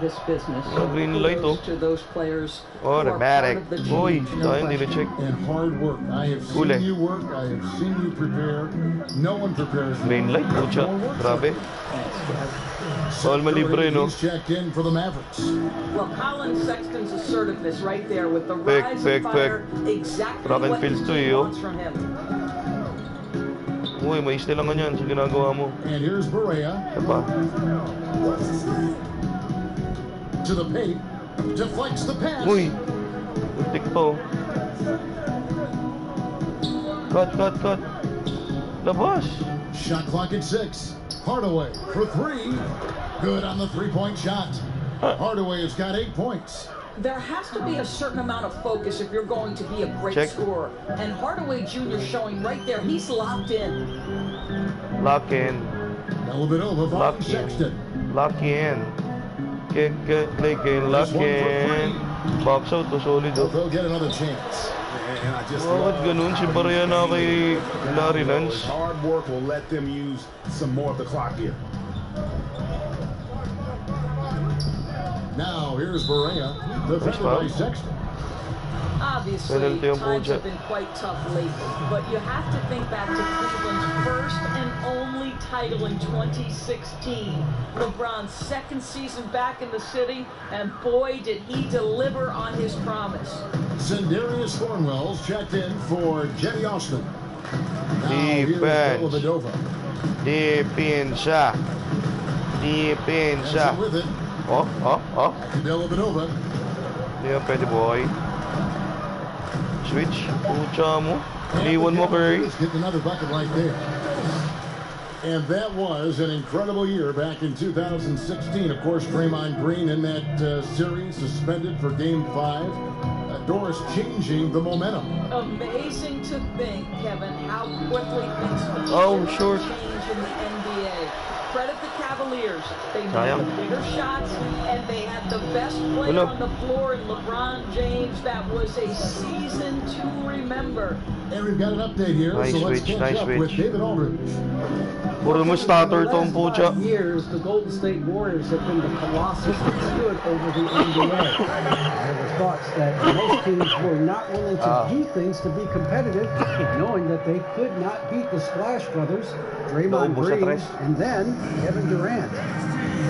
this business. Green light, oh. To those players Oh, the Matic. Uy, tayo hindi na check. And hard work. I have seen you work. I have seen you prepare. No one prepares. Green light, pucha. Grabe. All malibre, no? He's checked in for the Mavericks. Well, Colin Sexton's assertiveness right there with the rise and fire, exactly what he wants from him. Uy, may istilangan yan sa ginagawa mo. And here's Barea. Diba? To the paint, deflects the pass. Uy, muntik pa oh. Cut. Labas. Shot clock at 6. Hardaway for 3. Good on the 3-point shot. Hardaway has got 8 points. There has to be a certain amount of focus if you're going to be a great scorer. And Hardaway Jr. showing right there, he's locked in. Lock in. A little bit over Lock Sexton. Lock in. Lock in. Box out to solid. They'll get another chance. Bakit ganun si Barea na kay Larry Nance? Hard work will let them use some more of the clock here. Now here's Barea, defended by Sexton. Obviously, times have been quite tough lately, but you have to think back to Cleveland's first and only title in 2016. LeBron's second season back in the city, and boy, did he deliver on his promise. Sindarius Thornwell's checked in for Jetty Austin. Deepensa. With it. Oh. Dellavedova. Hindi pwede boy. Switch. Pucha mo. Iwan mo, Curry. Hit another bucket right there. And that was an incredible year back in 2016. Of course, Draymond Green in that series suspended for Game 5. Doris changing the momentum. Amazing to think, Kevin, how quickly things can change in the NBA. Credit the Cavaliers. They made the bigger shots, and they had the best player on the floor in LeBron James. That was a season to remember. And we've got an update here, so let's catch up with David Aldridge. For the last 5 years, the Golden State Warriors have been the colossus that stood over the NBA. There were thoughts that most teams were not willing to do things to be competitive, knowing that they could not beat the Splash Brothers, Draymond Green, and then Kevin Durant.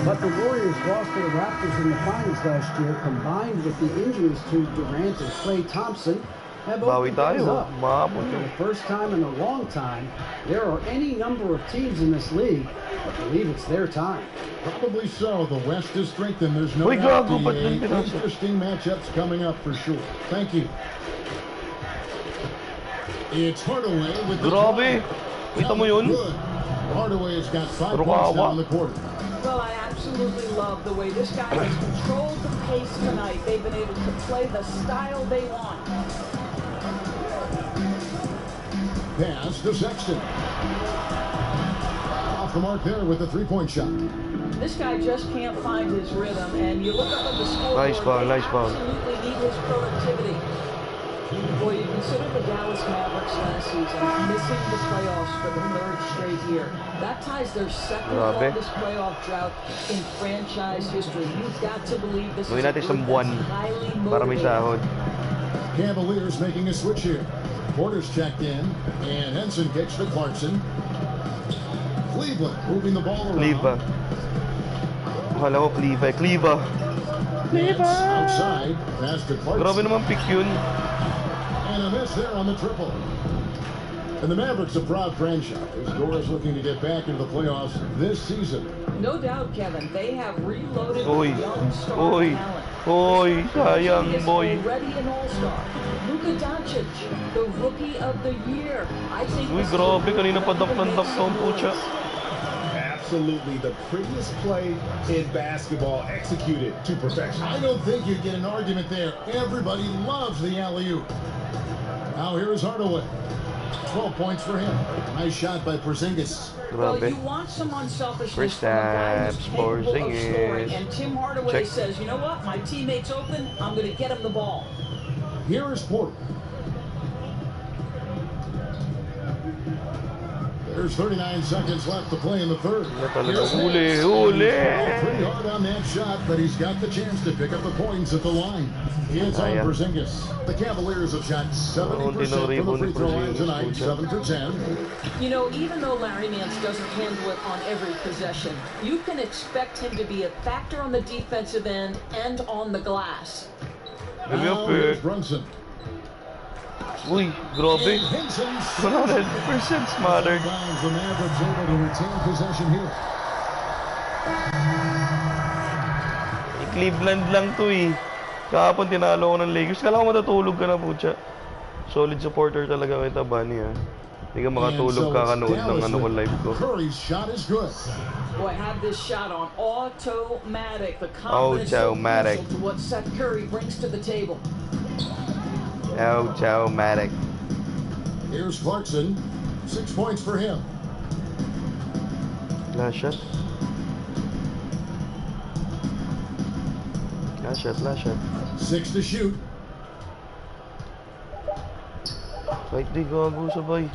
But the Warriors lost to the Raptors in the finals last year, combined with the injuries to Durant and Klay Thompson, have opened things up. For the first time in a long time, there are any number of teams in this league that believe it's their time. Probably so. The West is strengthened. There's no doubt. Interesting matchups coming up for sure. Thank you. It's Hardaway with the Grabe. Kita mo yun? Hardaway has got 5 points now in the quarter. Well, I absolutely love the way this guy has controlled the pace tonight. They've been able to play the style they want. Pass to Sexton. Off the mark there with the three-point shot. This guy just can't find his rhythm, and you look up at the scoreboard, they absolutely need his productivity. Boy, you consider the Dallas Mavericks last season missing the playoffs for the 3rd straight year. That ties their second longest playoff drought in franchise history. You've got to believe this is a group that's highly motivated. Cavaliers making a switch here. Porter's checked in, and Henson kicks to Clarkson. Cleveland moving the ball around. Akala ko Cleaver. Outside, pass to Clarkson. Grabe naman pick yun. And a miss there on the triple. And the Mavericks a proud franchise. Doris looking to get back into the playoffs this season. No doubt, Kevin. They have reloaded with young star talent. Sayang, boy. Already an all-star. Luka Doncic, the rookie of the year. I think grabe, kanina pa dak-dak tong pucha. Absolutely the prettiest play in basketball, executed to perfection. I don't think you get an argument there. Everybody loves the alley-oop. Now here is Hardaway. 12 points for him. Nice shot by Porzingis. Well, you want some unselfishness from a guy who's capable of scoring. And Tim Hardaway says, you know what? My teammate's open. I'm going to get him the ball. Here is Porter. There's 39 seconds left to play in the third. Pretty hard on that shot, but he's got the chance to pick up the points at the line. It's on Porzingis. The Cavaliers have shot 70% from the free throw line tonight, 7 for 10. You know, even though Larry Nance doesn't handle it on every possession, you can expect him to be a factor on the defensive end and on the glass. Now here's Brunson. Uy, grabe. 100% smothered. The Mavericks able to retain possession here. Cleveland lang to eh. Kahapon tinalo ko ng Lakers. Kala ko matutulog ka na po siya. Solid supporter talaga kita, Bunny ah. Hindi ka makatulog kakanood ng ano ko live ko. Curry's shot is good. Boy, have this shot on automatic. The confidence so crucial to what Seth Curry brings to the table. Automatic. Here's Clarkson. 6 points for him. Last shot. Last shot. 6 to shoot. Kahit di gago sabay.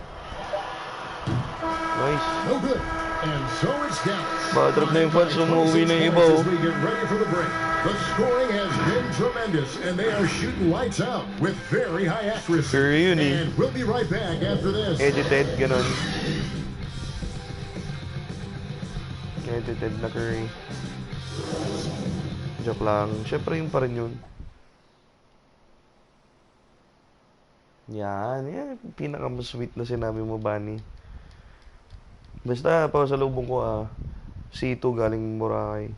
Nice. No good. And so it's Dallas. Batrap na yung fans, umuwi na yung iba. We get ready for the break. The scoring has been tremendous, and they are shooting lights out with very high accuracy. And we'll be right back after this. Edited, ganon. Edited na Curry. Joke lang. Siyempre yung pa rin yun. Yan. Pinaka-sweet na sinabi mo, Bunny. Basta, pasalubong ko C2 galing Boracay.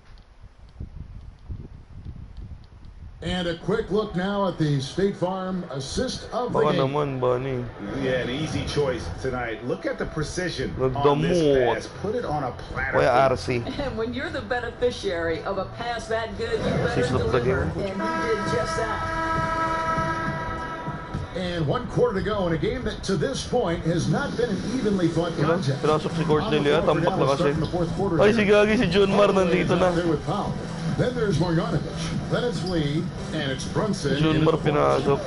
And a quick look now at the State Farm assist of the game. Naman, Bunny. Yeah, an easy choice tonight. Look at the precision on this pass. Put it on a platter. RC. And when you're the beneficiary of a pass that good, you better deliver. And he did just that. And 1 quarter to go in a game that to this point has not been an evenly fought contest. Pinasok si Cordelia, tampak na kasi. Ay, si Gagi, si John Mar nandito na. Then there's Marjanovic. Then it's Lee, and it's Brunson. John Mar pinasok.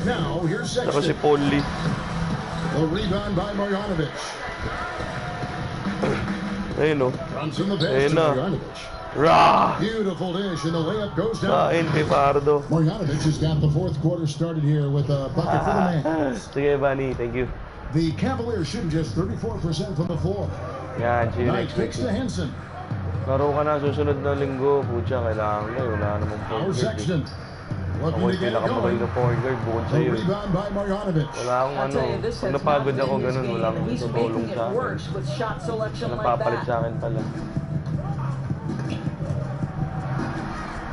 Now, here's Sexton. Saka si Paul Lee. A rebound by Marjanovic. Ayun o. Brunson the pass to Marjanovic. Rah! Beautiful dish, and the layup goes down. Kain kay Pardo. Marjanovic has got the fourth quarter started here with a bucket for the Mavs. Sige, Bunny. Thank you. The Cavaliers shooting just 34% from the floor. Yan, see you Knight next week. kicks to Henson. Laro ka na, susunod na linggo. Pucha, kailangan na. Wala namang Now point guard. Sexton. Looking Ako to yung get it pinakamagaling going. na point guard bukod The sa'yo. rebound by Marjanovic. Wala akong ano. Pag napagod ako, ganun. Wala akong tutulong sa akin. Napapalit sa akin pala.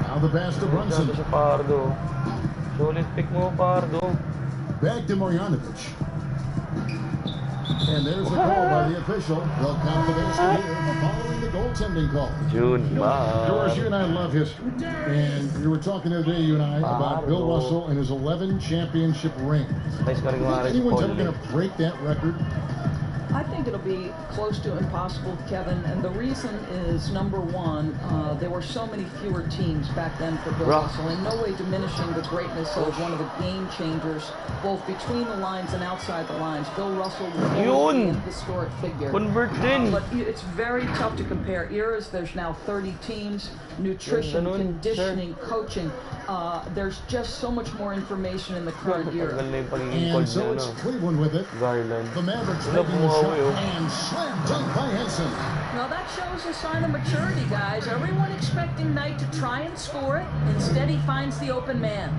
Now the pass to Brunson. Sa Pardo. Solid pick mo, Pardo. Back to Marjanovic. And there's the call by the official. They'll count the basket here following the goaltending call. June, Doris, you and I love history. And we were talking the other day, you and I, about Bill Russell and his 11 championship rings. Nice ka rin Is anyone's ever going to break that record? I think it'll be close to impossible, Kevin, and the reason is, number one, there were so many fewer teams back then for Bill Russell, in no way diminishing the greatness of one of the game changers, both between the lines and outside the lines. Bill Russell will be a historic figure. Convert din. But it's very tough to compare eras. There's now 30 teams, nutrition, conditioning, coaching. There's just so much more information in the current era. And so it's Cleveland with it. The Mavericks making the shot and slam dunk by Henson. Now that shows a sign of maturity, guys. Everyone expecting Knight to try and score it. Instead, he finds the open man.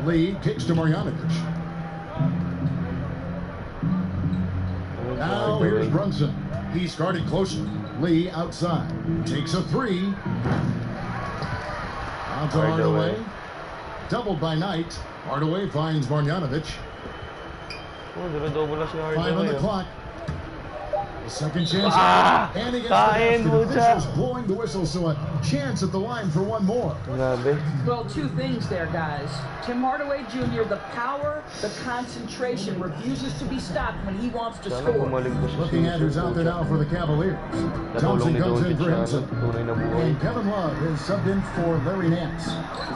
Lee kicks to Marjanovic. Now here's Brunson. He's guarded closer. Lee outside. Takes a three. Out to Hardaway. Doubled by Knight. Hardaway finds Marjanovic. 5 on the clock. The second chance. And he gets the basket. The officials blowing the whistle, so a chance at the line for one more. Well, two things there, guys. Tim Hardaway Jr., the power, the concentration, refuses to be stopped when he wants to score. Looking at who's out there now for the Cavaliers. Thompson comes in for Henson. And Kevin Love is subbed in for Larry Nance.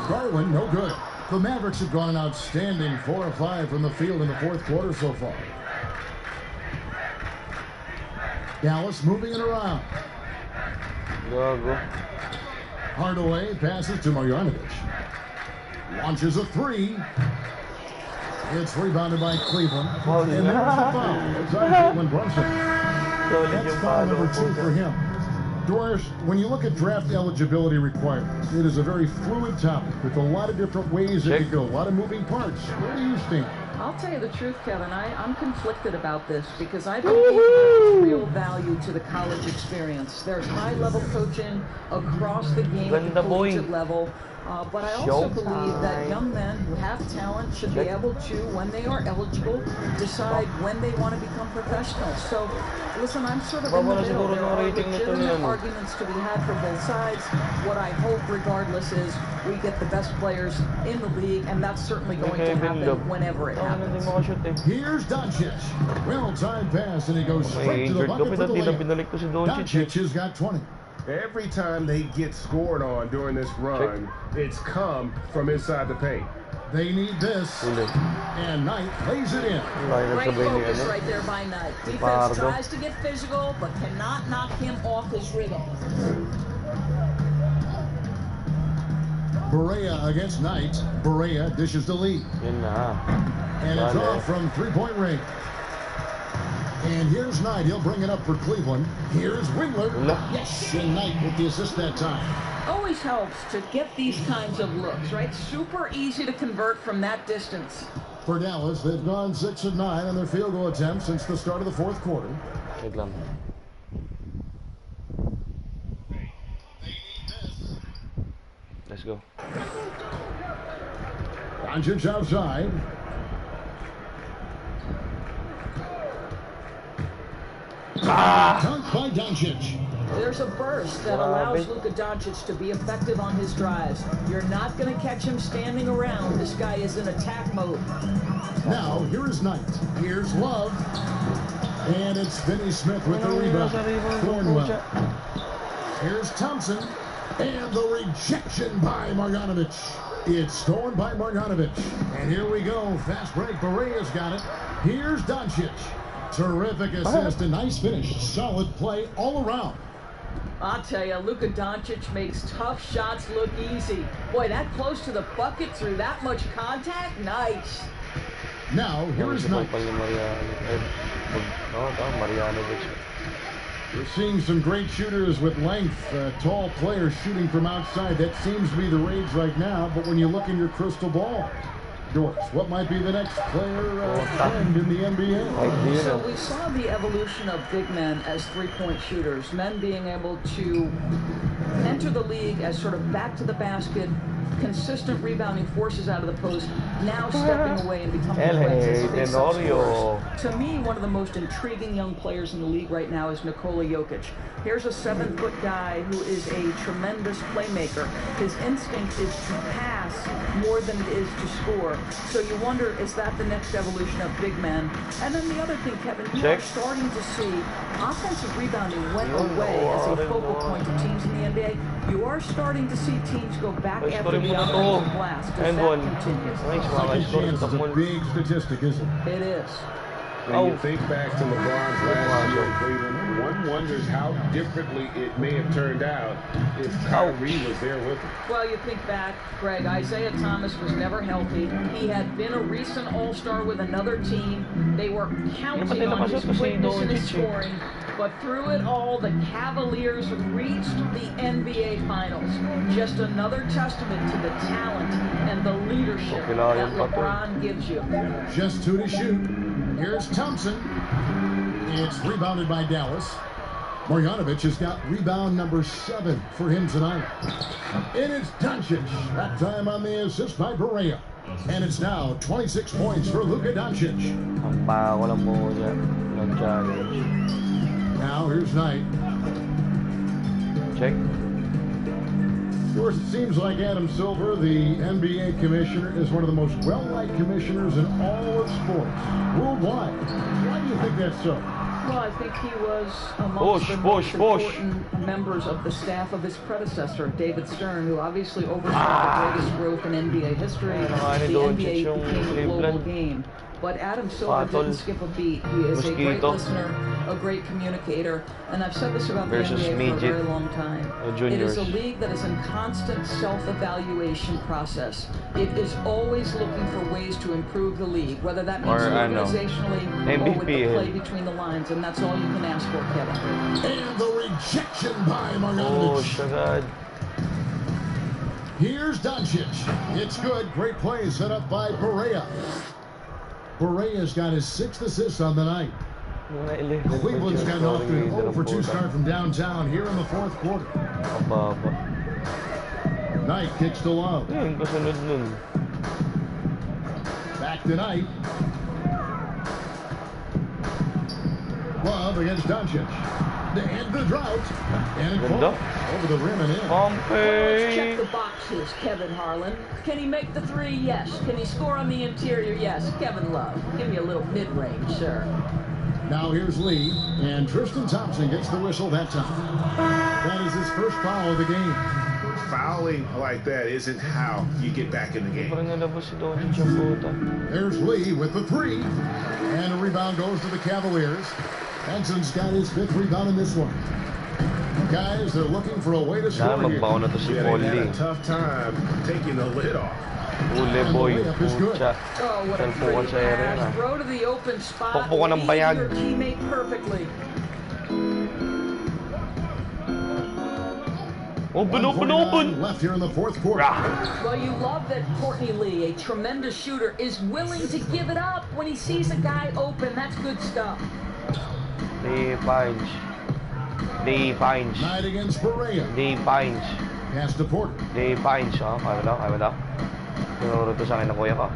Garland, no good. The Mavericks have gone an outstanding 4 of 5 from the field in the fourth quarter so far. Dallas moving it around. Hardaway passes to Marjanovic. Launches a three. It's rebounded by Cleveland. And there's the foul. It's on Cleveland Brunson. That's foul number 2 for him. Doris, when you look at draft eligibility requirements, it is a very fluid topic with a lot of different ways it could go, a lot of moving parts. Where do you stand? I'll tell you the truth, Kevin. I'm conflicted about this because I believe there's real value to the college experience. There's high-level coaching across the game at the collegiate level. But I also believe that young men who have talent should be able to, when they are eligible, decide when they want to become professionals. So, listen, I'm sort of in the middle. There are legitimate arguments to be had for both sides. What I hope, regardless, is we get the best players in the league, and that's certainly going to happen whenever it happens. Here's Doncic. Well-timed pass, and he goes straight to the bucket for the layup. Doncic has got 20. Every time they get scored on during this run, it's come from inside the paint. They need this. And Knight plays it in. Great focus right there by Knight. Defense tries to get physical, but cannot knock him off his rhythm. Barea against Knight. Barea dishes to Lee. And it's off from three-point range. And here's Knight. He'll bring it up for Cleveland. Here's Wingler. Yes, and Knight with the assist that time. Always helps to get these kinds of looks, right? Super easy to convert from that distance. For Dallas, they've gone 6 of 9 on their field goal attempts since the start of the fourth quarter. Let's go. Doncic outside. Dunked by Doncic. There's a burst that allows Luka Doncic to be effective on his drives. You're not going to catch him standing around. This guy is in attack mode. Now, here is Knight. Here's Love. And it's Finney Smith with the rebound. Thornwell. Here's Thompson. And the rejection by Marjanovic. It's stolen by Marjanovic. And here we go. Fast break. Berea's got it. Here's Doncic. Terrific assist. A nice finish. Solid play all around. I'll tell you, Luka Doncic makes tough shots look easy. Boy, that close to the bucket through that much contact? Nice. Now, here is Knight. We're seeing some great shooters with length, tall players shooting from outside. That seems to be the rage right now, but when you look in your crystal ball, George, what might be the next player trend in the NBA? So we saw the evolution of big men as three-point shooters, men being able to enter the league as sort of back to the basket, consistent rebounding forces out of the post, now stepping away and becoming threats as face-up scorers. To me, one of the most intriguing young players in the league right now is Nikola Jokic. Here's a 7-foot guy who is a tremendous playmaker. His instinct is to pass more than it is to score. So you wonder, is that the next evolution of big men? And then the other thing, Kevin, you are starting to see offensive rebounding went away as a focal point of teams in the NBA. You are starting to see teams go back after the offensive blast as that continues. Second chance is a big statistic, isn't it? It is. When you think back to LeBron's last year in Cleveland, one wonders how differently it may have turned out if Kyrie was there with him. Well, you think back, Greg, Isaiah Thomas was never healthy. He had been a recent All-Star with another team. They were counting on his quickness and his scoring. But through it all, the Cavaliers reached the NBA Finals. Just another testament to the talent and the leadership that LeBron gives you. Just 2 to shoot. Here's Thompson. It's rebounded by Dallas. Marjanovic has got rebound number 7 for him tonight. And it's Doncic. That time on the assist by Berea. And it's now 26 points for Luka Doncic. Now here's Knight. Check. Of course, it seems like Adam Silver, the NBA commissioner, is one of the most well-liked commissioners in all of sports worldwide. Why do you think that's so? Well, I think he was amongst the most important members of the staff of his predecessor, David Stern, who obviously oversaw the greatest growth in NBA history. The NBA became a global game. But Adam Silver didn't skip a beat. He is a great listener, a great communicator, and I've said this about the NBA for a very long time. It is a league that is in constant self-evaluation process. It is always looking for ways to improve the league, whether that means organizationally or with the play between the lines, and that's all you can ask for, Kevin. And the rejection by Marjanovic. Here's Doncic. It's good. Great play set up by Berea. Berea's got his 6th assist on the night. Cleveland's gotten off to an 0-for-2 start from downtown here in the 4th quarter. Knight kicks to Love. Back to Knight. Love against Doncic. To end the drought. And it falls over the rim and in. Let's check the boxes, Kevin Harlan. Can he make the 3? Yes. Can he score on the interior? Yes. Kevin Love. Give me a little mid-range, sir. Now here's Lee, and Tristan Thompson gets the whistle that time. That is his first foul of the game. Fouling like that isn't how you get back in the game. There's Lee with the 3, and a rebound goes to the Cavaliers. Hanson's got his 5th rebound in this one. Guys, they're looking for a way to score here. They had a tough time taking the lid off. Oh, what a great pass. Throw to the open spot. Lead your teammate perfectly. Open. Left here in the 4th quarter. Well, you love that Courtney Lee, a tremendous shooter, is willing to give it up when he sees a guy open. That's good stuff. Defines. Knight against Berea. Defines. Pass to Porter. Defines. Kaya mo daw. Tinuro to sa akin na kuya ko.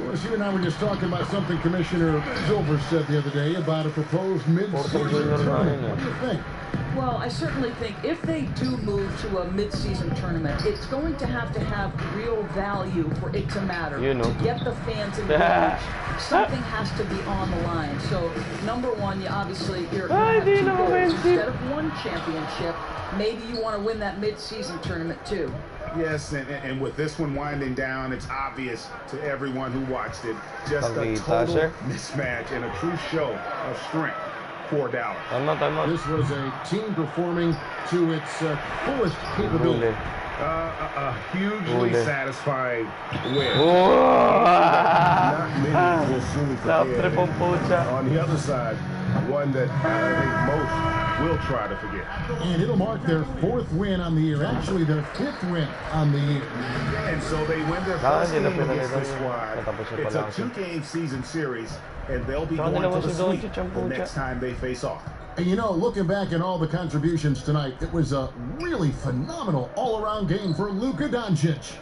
Well, you and I were just talking about something Commissioner Silver said the other day about a proposed mid-season tournament. What do you think? Well, I certainly think if they do move to a mid-season tournament, it's going to have real value for it to matter. You know. To get the fans engaged, something has to be on the line. So, number one, you're going to have 2 goals. Instead of 1 championship, maybe you want to win that mid-season tournament too. Yes, and with this one winding down, it's obvious to everyone who watched it, just a total mismatch and a true show of strength for Dallas. This was a team performing to its fullest capability. A hugely satisfying win. Not many will soon forget. On the other side, one that I think most will try to forget. And it'll mark their 4th win on the year. Actually, their 5th win on the year. And so they win their first game against this squad. It's a 2-game season series, and they'll be going to the sweep the next time they face off. And you know, looking back at all the contributions tonight, it was a really phenomenal all-around game for Luka Doncic.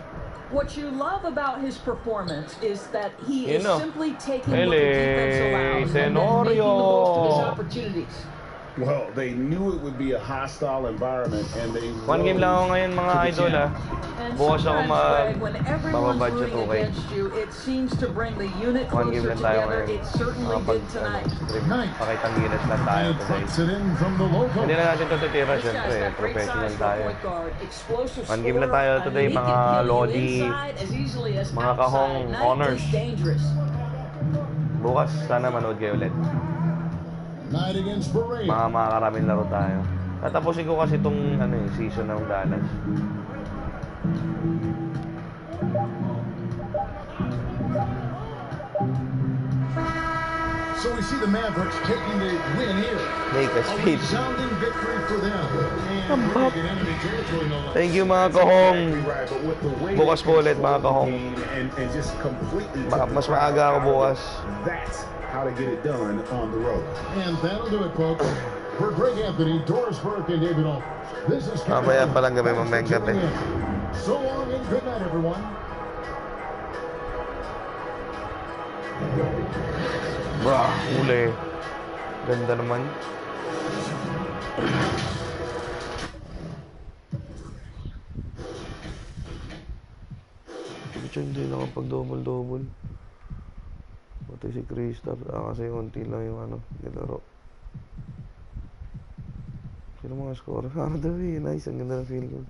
What you love about his performance is that he is simply taking what the defense allows and then making the most of his opportunities. Well, they knew it would be a hostile environment, and they 1 game lang ako ngayon, mga idol, bukas ako mababudget okay. It seems to bring the unit 1 game lang tayo together. It certainly did tonight. Pakitang unit lang tayo today. Hindi na natin ito titira, syempre. Professional tayo. 1 game lang tayo today, mga Lodi, mga Kahong Honors. Bukas, sana manood kayo ulit. Makakaraming laro tayo. Tatapusin ko kasi itong season ng Dallas. So we see the Mavericks taking the win here. Make us A resounding victory for them. Thank you, mga Kahong. Bukas po ulit, mga Kahong. Mas maaga ako bukas. How to get it done on the road. And that'll do it, folks. For Greg Anthony, Doris Burke, and David All, this is mamaya palang gabi, mamayang gabi. So long and good night, everyone. Bah, huli. Ganda naman. Hindi nakapag-double-double. Pati si Kristaps, kasi unti lang yung nilaro. Sino mga score? Hardaway, nice, ang ganda ng field goal.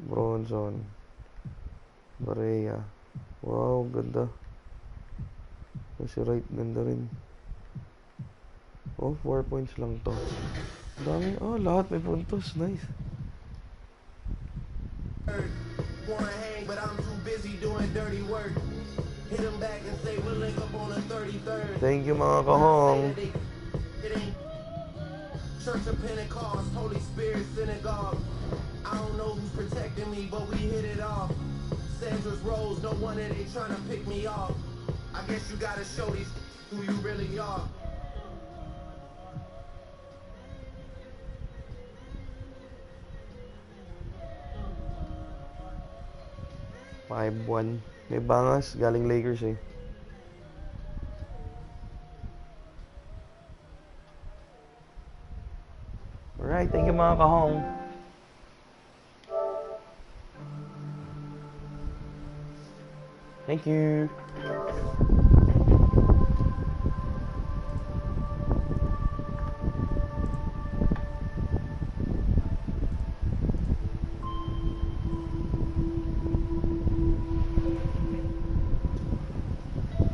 Bronson, Barea, wow, ganda. Si Wright, ganda rin. Oh, 4 points lang to. Dami, lahat may puntos, nice. Wanna hang, but I'm too busy doing dirty work. Hit him back and say we'll link up on the 33rd. Thank you, mga Kahong. Church of Pentecost, Holy Spirit synagogue. I don't know who's protecting me, but we hit it off. Sandra's Rose, no wonder they trying to pick me off. I guess you gotta show these who you really are. $5-1. May bangas, galing Lakers eh. Alright, thank you, mga Kahong. Thank you.